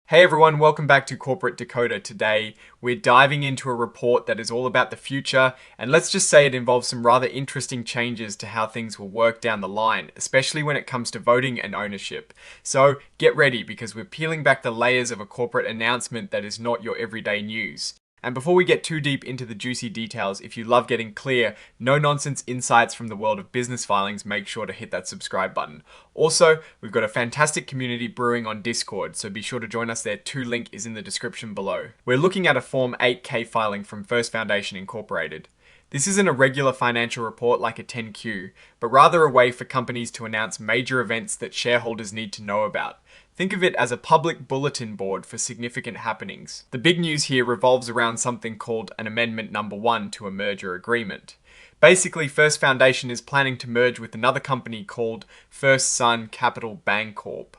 Hey everyone, welcome back to Corporate Decoder. Today, we're diving into a report that is all about the future, and let's just say it involves some rather interesting changes to how things will work down the line, especially when it comes to voting and ownership. So get ready, because we're peeling back the layers of a corporate announcement that is not your everyday news. And before we get too deep into the juicy details, if you love getting clear, no-nonsense insights from the world of business filings, make sure to hit that subscribe button. Also, we've got a fantastic community brewing on Discord, so be sure to join us there too. Link is in the description below. We're looking at a Form 8K filing from First Foundation Incorporated. This isn't a regular financial report like a 10Q, but rather a way for companies to announce major events that shareholders need to know about. Think of it as a public bulletin board for significant happenings. The big news here revolves around something called an Amendment Number 1 to a merger agreement. Basically, First Foundation is planning to merge with another company called First Sun Capital Bancorp.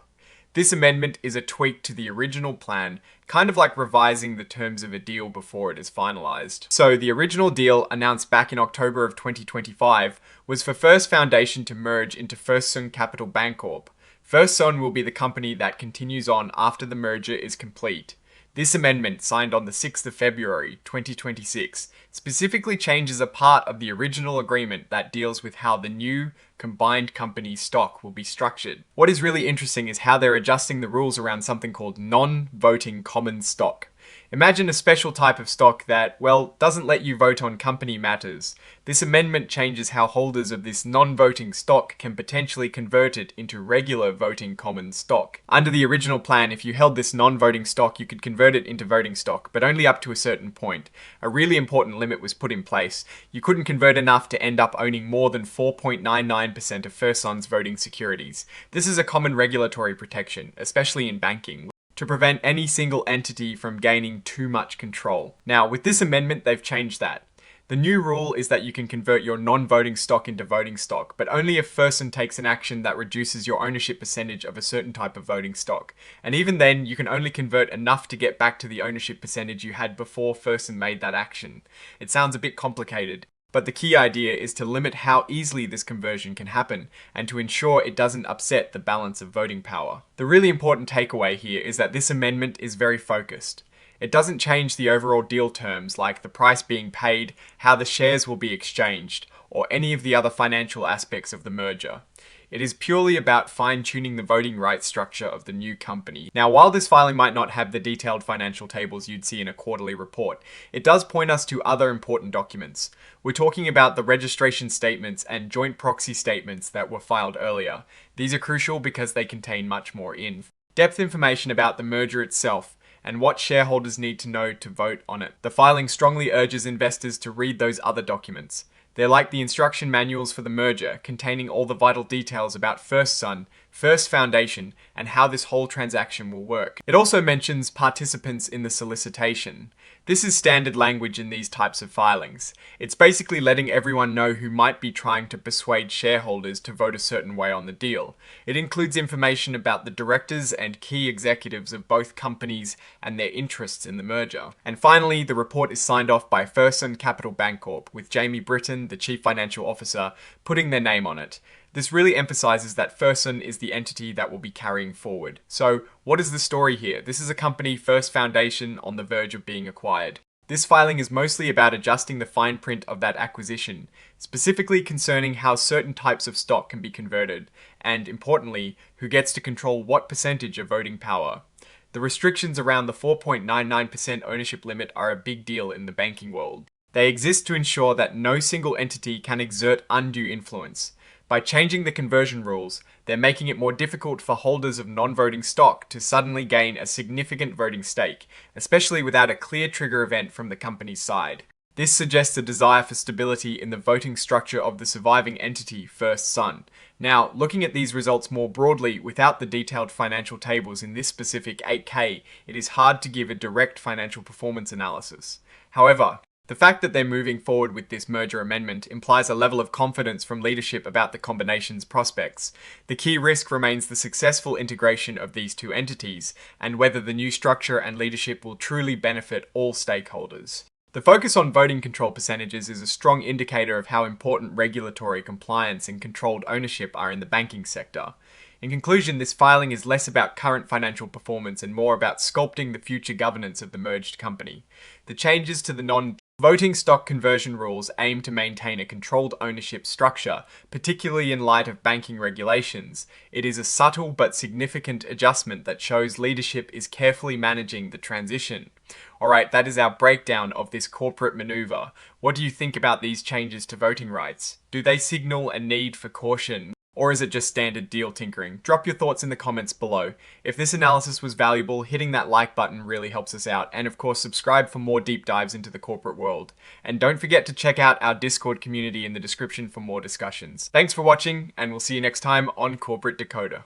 This amendment is a tweak to the original plan, kind of like revising the terms of a deal before it is finalized. So the original deal, announced back in October of 2025, was for First Foundation to merge into First Sun Capital Bancorp. First Sun will be the company that continues on after the merger is complete. This amendment, signed on the 6th of February 2026, specifically changes a part of the original agreement that deals with how the new combined company's stock will be structured. What is really interesting is how they're adjusting the rules around something called non-voting common stock. Imagine a special type of stock that, well, doesn't let you vote on company matters. This amendment changes how holders of this non-voting stock can potentially convert it into regular voting common stock. Under the original plan, if you held this non-voting stock, you could convert it into voting stock, but only up to a certain point. A really important limit was put in place. You couldn't convert enough to end up owning more than 4.99% of First Sun's voting securities. This is a common regulatory protection, especially in banking, to prevent any single entity from gaining too much control. Now, with this amendment, they've changed that. The new rule is that you can convert your non-voting stock into voting stock, but only if First Sun takes an action that reduces your ownership percentage of a certain type of voting stock. And even then, you can only convert enough to get back to the ownership percentage you had before First Sun made that action. It sounds a bit complicated, but the key idea is to limit how easily this conversion can happen, and to ensure it doesn't upset the balance of voting power. The really important takeaway here is that this amendment is very focused. It doesn't change the overall deal terms, like the price being paid, how the shares will be exchanged, or any of the other financial aspects of the merger. It is purely about fine-tuning the voting rights structure of the new company. Now, while this filing might not have the detailed financial tables you'd see in a quarterly report, it does point us to other important documents. We're talking about the registration statements and joint proxy statements that were filed earlier. These are crucial because they contain much more in-depth information about the merger itself and what shareholders need to know to vote on it. The filing strongly urges investors to read those other documents. They're like the instruction manuals for the merger, containing all the vital details about First Sun, First Foundation, and how this whole transaction will work. It also mentions participants in the solicitation. This is standard language in these types of filings. It's basically letting everyone know who might be trying to persuade shareholders to vote a certain way on the deal. It includes information about the directors and key executives of both companies and their interests in the merger. And finally, the report is signed off by First Sun Capital Bancorp, with Jamie Britton, the Chief Financial Officer, putting their name on it. This really emphasizes that First Sun is the entity that will be carrying forward. So, what is the story here? This is a company, First Foundation, on the verge of being acquired. This filing is mostly about adjusting the fine print of that acquisition, specifically concerning how certain types of stock can be converted, and importantly, who gets to control what percentage of voting power. The restrictions around the 4.99% ownership limit are a big deal in the banking world. They exist to ensure that no single entity can exert undue influence. By changing the conversion rules, they're making it more difficult for holders of non-voting stock to suddenly gain a significant voting stake, especially without a clear trigger event from the company's side. This suggests a desire for stability in the voting structure of the surviving entity, First Sun. Now, looking at these results more broadly without the detailed financial tables in this specific 8K, it is hard to give a direct financial performance analysis. However, the fact that they're moving forward with this merger amendment implies a level of confidence from leadership about the combination's prospects. The key risk remains the successful integration of these two entities, and whether the new structure and leadership will truly benefit all stakeholders. The focus on voting control percentages is a strong indicator of how important regulatory compliance and controlled ownership are in the banking sector. In conclusion, this filing is less about current financial performance and more about sculpting the future governance of the merged company. The changes to the non-voting stock conversion rules aim to maintain a controlled ownership structure, particularly in light of banking regulations. It is a subtle but significant adjustment that shows leadership is carefully managing the transition. Alright, that is our breakdown of this corporate maneuver. What do you think about these changes to voting rights? Do they signal a need for caution? Or is it just standard deal tinkering? Drop your thoughts in the comments below. If this analysis was valuable, hitting that like button really helps us out. And of course, subscribe for more deep dives into the corporate world. And don't forget to check out our Discord community in the description for more discussions. Thanks for watching, and we'll see you next time on Corporate Decoder.